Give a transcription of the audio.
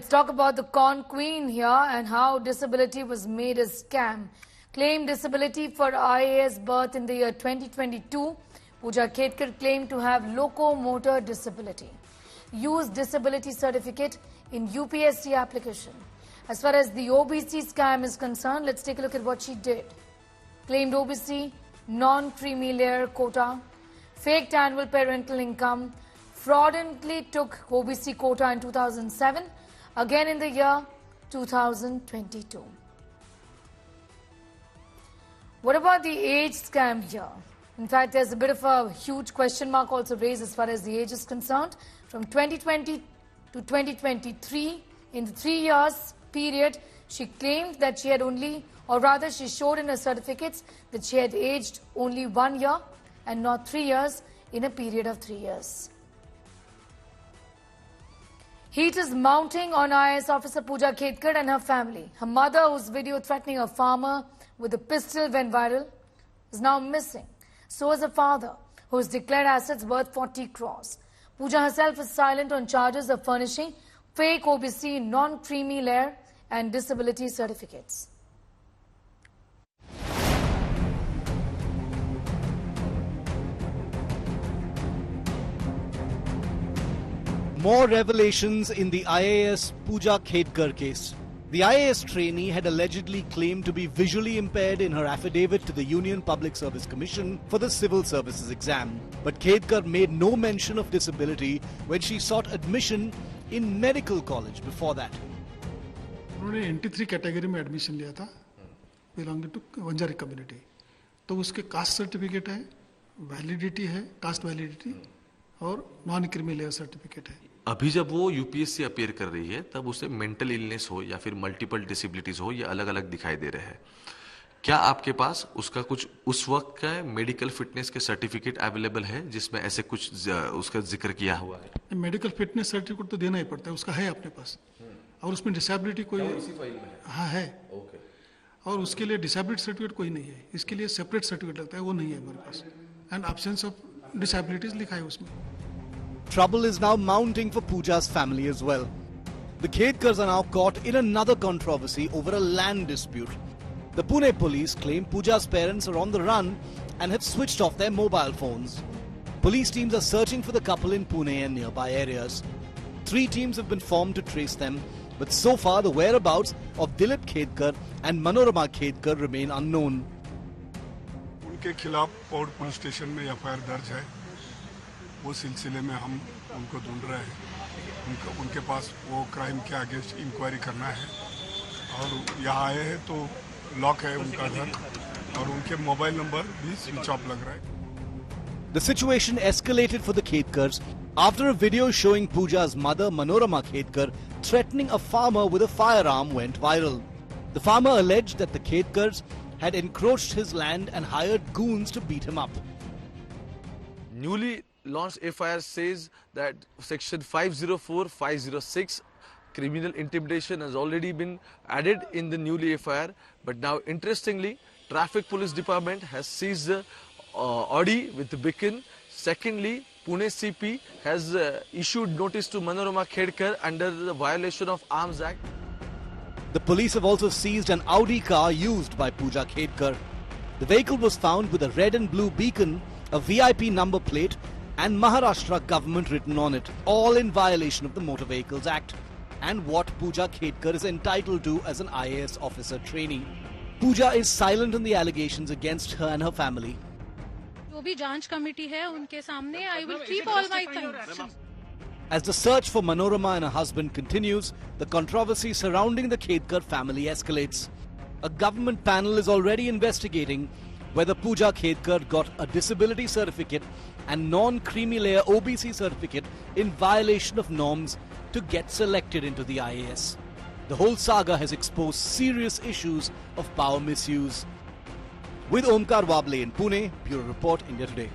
let's talk about the con queen here and how disability was made a scam. Claimed disability for IAS birth in the year 2022. Pooja Khedkar claimed to have locomotor disability. Used disability certificate in UPSC application. As far as the OBC scam is concerned, let's take a look at what she did. Claimed OBC, non-creamy layer quota, faked annual parental income, fraudulently took OBC quota in 2007, again in the year 2022. What about the age scam here? In fact, there's a bit of a huge question mark also raised as far as the age is concerned. From 2020 to 2023, in the 3 years period, she claimed that she had only, or rather she showed in her certificates that she had aged only 1 year and not 3 years in a period of 3 years. Heat is mounting on IAS officer Pooja Khedkar and her family. Her mother, whose video threatening a farmer with a pistol went viral, is now missing. So is her father, whose declared assets worth 40 crores. Pooja herself is silent on charges of furnishing fake OBC, non-creamy layer and disability certificates. More revelations in the IAS Pooja Khedkar case. The IAS trainee had allegedly claimed to be visually impaired in her affidavit to the Union Public Service Commission for the Civil Services exam. But Khedkar made no mention of disability when she sought admission in medical college before that. उन्होंने NT3 category में admission लिया था, belonging to Wanjari community. तो उसके caste certificate है, validity है, cast validity और non creamy layer certificate है. अभी जब वो यूपीएससी अपीयर कर रही है तब उसे मेंटल इलनेस हो या फिर मल्टीपल डिसेबिलिटीज हो, ये अलग अलग दिखाई दे रहे हैं. क्या आपके पास उसका कुछ उस वक्त का मेडिकल फिटनेस के सर्टिफिकेट अवेलेबल है जिसमें ऐसे कुछ उसका जिक्र किया हुआ है? मेडिकल फिटनेस सर्टिफिकेट तो देना ही पड़ता है, उसका है अपने पास. और उसमें डिसेबिलिटी कोई हाँ है. और उसके लिए डिसेबिलिटी सर्टिफिकेट कोई नहीं है, इसके लिए सेपरेट सर्टिफिकेट लगता है, वो नहीं है हमारे पास. एंड एब्सेंस ऑफ डिसेबिलिटीज लिखा है उसमें. Trouble is now mounting for Pooja's family as well. The Khedkars are now caught in another controversy over a land dispute. The Pune police claim Pooja's parents are on the run and have switched off their mobile phones. Police teams are searching for the couple in Pune and nearby areas. 3 teams have been formed to trace them, but so far the whereabouts of Dilip Khedkar and Manorama Khedkar remain unknown. उनके खिलाफ पौड़ police station में FIR दर्ज है. वो सिलसिले में हम उनको ढूंढ रहे हैं. उनके पास वो क्राइम के अगेंस्ट इंक्वायरी करना है. और यहाँ आए हैं तो लॉक है उनका घर और उनके मोबाइल नंबर भी स्विच ऑफ लग रहा है. The situation escalated for the Khedkars after a video showing Pooja's mother Manorama Khedkar threatening a farmer with a firearm went viral. The farmer alleged that the Khedkars had encroached his land and hired goons to beat him up. Newly launched FIR says that section 504, 506 criminal intimidation has already been added in the newly FIR. But now interestingly, Traffic Police Department has seized the Audi with the beacon. Secondly, Pune CP has issued notice to Manorama Khedkar under the violation of Arms Act. The police have also seized an Audi car used by Pooja Khedkar. The vehicle was found with a red and blue beacon, a VIP number plate and Maharashtra government written on it, all in violation of the Motor Vehicles Act and what Pooja Khedkar is entitled to as an IAS officer trainee. Pooja is silent on the allegations against her and her family. जो भी जांच committee है उनके सामने I will keep all my things. As the search for Manorama and her husband continues, the controversy surrounding the Khedkar family escalates. A government panel is already investigating whether Pooja Khedkar got a disability certificate and non-creamy layer OBC certificate in violation of norms to get selected into the IAS. The whole saga has exposed serious issues of power misuse. With Omkar Wable in Pune, Bureau Report, India Today.